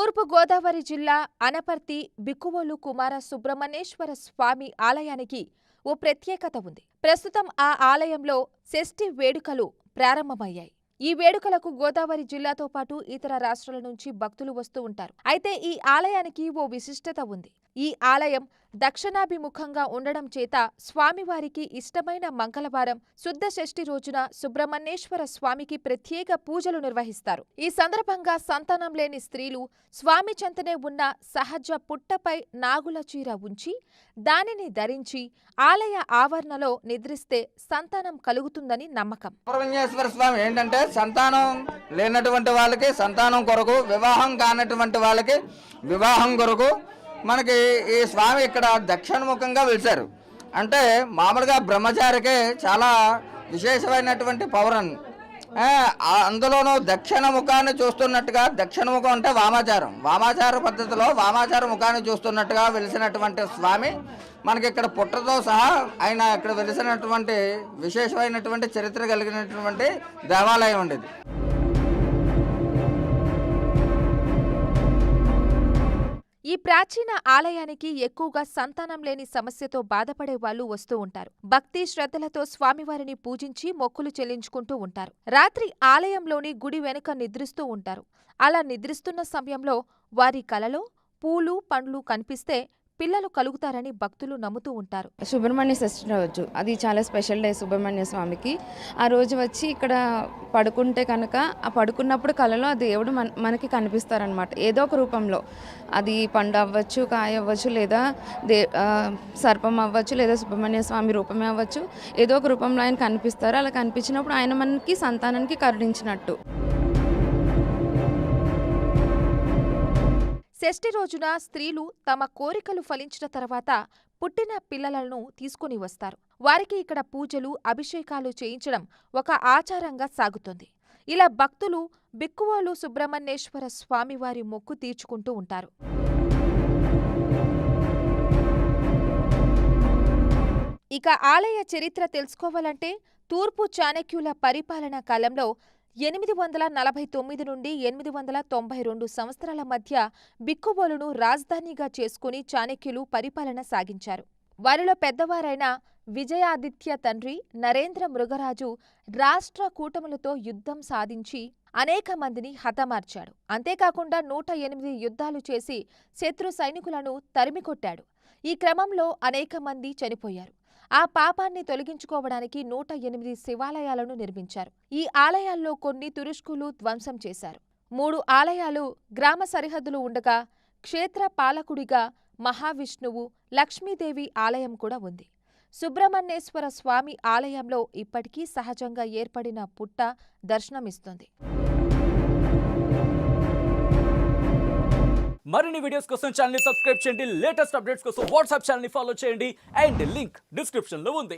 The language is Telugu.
తూర్పు గోదావరి జిల్లా అనపర్తి బిక్కువోలు కుమార సుబ్రహ్మణ్యేశ్వర స్వామి ఆలయానికి ఓ ప్రత్యేకత ఉంది. ప్రస్తుతం ఆ ఆలయంలో షష్ఠి వేడుకలు ప్రారంభమయ్యాయి. ఈ వేడుకలకు గోదావరి జిల్లాతో పాటు ఇతర రాష్ట్రాల నుంచి భక్తులు వస్తూ ఉంటారు. అయితే ఈ ఆలయానికి ఓ విశిష్టత ఉంది. ఈ ఆలయం దక్షిణాభిముఖంగా ఉండడం చేత స్వామివారికి ఇష్టమైన మంగళవారం శుద్ధ షష్ఠి రోజున సుబ్రహ్మణ్యేశ్వర స్వామికి ప్రత్యేక పూజలు నిర్వహిస్తారు. ఈ సందర్భంగా సంతానం లేని స్త్రీలు స్వామి చెంతనే ఉన్న సహజ పుట్టపై నాగుల చీర ఉంచి దానిని ధరించి ఆలయ ఆవరణలో నిద్రిస్తే సంతానం కలుగుతుందని నమ్మకం. సుబ్రహ్మణ్యేశ్వర స్వామి ఏంటంటే సంతానం లేనటువంటి వాళ్ళకి సంతానం కొరకు, వివాహం కానటువంటి వాళ్ళకి వివాహం కొరకు మనకి ఈ స్వామి ఇక్కడ దక్షిణముఖంగా వెలిశారు. అంటే మామూలుగా బ్రహ్మచారికే చాలా విశేషమైనటువంటి పౌరన్, అందులోనూ దక్షిణ ముఖాన్ని చూస్తున్నట్టుగా, దక్షిణముఖం అంటే వామాచార పద్ధతిలో వామాచార ముఖాన్ని చూస్తున్నట్టుగా వెలిసినటువంటి స్వామి మనకి ఇక్కడ పుట్టతో సహా ఆయన ఇక్కడ వెలిసినటువంటి విశేషమైనటువంటి చరిత్ర కలిగినటువంటి దేవాలయం ఉండేది. ఈ ప్రాచీన ఆలయానికి ఎక్కువగా సంతానం లేని సమస్యతో బాధపడే వాళ్లు వస్తూ ఉంటారు. భక్తి శ్రద్ధలతో స్వామివారిని పూజించి మొక్కులు చెల్లించుకుంటూ ఉంటారు. రాత్రి ఆలయంలోని గుడి వెనుక నిద్రిస్తూ ఉంటారు. అలా నిద్రిస్తున్న సమయంలో వారి కలలో పూలు పండ్లు కనిపిస్తే పిల్లలు కలుగుతారని భక్తులు నమ్ముతూ ఉంటారు. సుబ్రహ్మణ్య షష్ఠి రోజు అది చాలా స్పెషల్ డే సుబ్రహ్మణ్య స్వామికి. ఆ రోజు వచ్చి ఇక్కడ పడుకుంటే కనుక ఆ పడుకున్నప్పుడు కలలో ఆ దేవుడు మనకి కనిపిస్తారనమాట. ఏదో ఒక రూపంలో, అది పండు అవ్వచ్చు, కాయ అవ్వచ్చు, లేదా సర్పం అవ్వచ్చు, లేదా సుబ్రహ్మణ్య స్వామి రూపమే అవ్వచ్చు. ఏదో ఒక రూపంలో ఆయన కనిపిస్తారు. అలా కనిపించినప్పుడు ఆయన మనకి సంతానానికి కరుణించినట్టు. షష్ఠి రోజున స్త్రీలు తమ కోరికలు ఫలించిన తర్వాత పుట్టిన పిల్లలను తీసుకుని వస్తారు. వారికి ఇక్కడ పూజలు, అభిషేకాలు చేయించడం ఒక ఆచారంగా సాగుతుంది. ఇలా భక్తులు బిక్కువోలు సుబ్రహ్మణ్యేశ్వర స్వామివారి మొక్కు తీర్చుకుంటూ ఉంటారు. ఇక ఆలయ చరిత్ర తెలుసుకోవాలంటే తూర్పు చాణక్యుల పరిపాలనా కాలంలో 849 నుండి 892 సంవత్సరాల మధ్య బిక్కువోలును రాజధానిగా చేసుకుని చాణక్యులు పరిపాలన సాగించారు. వారిలో పెద్దవారైన విజయాదిత్య తండ్రి నరేంద్ర మృగరాజు రాష్ట్ర కూటములతో యుద్ధం సాధించి అనేక మందిని హతమార్చాడు. అంతేకాకుండా 108 యుద్ధాలు చేసి శత్రు సైనికులను తరిమికొట్టాడు. ఈ క్రమంలో అనేక మంది చనిపోయారు. ఆ పాపాన్ని తొలగించుకోవడానికి 108 శివాలయాలను నిర్మించారు. ఈ ఆలయాల్లో కొన్ని తురుష్కులు ధ్వంసం చేశారు. 3 ఆలయాలు గ్రామ సరిహద్దులు ఉండగా క్షేత్ర పాలకుడిగా మహావిష్ణువు, లక్ష్మీదేవి ఆలయం కూడా ఉంది. సుబ్రహ్మణ్యేశ్వర స్వామి ఆలయంలో ఇప్పటికీ సహజంగా ఏర్పడిన పుట్ట దర్శనమిస్తుంది. మరిన్ని వీడియోస్ కోసం ఛానల్ ని సబ్స్క్రైబ్ చేయండి. లేటెస్ట్ అప్డేట్స్ కోసం వాట్సాప్ ఛానల్ ని ఫాలో చేయండి. అండ్ లింక్ డిస్క్రిప్షన్ లో ఉంది.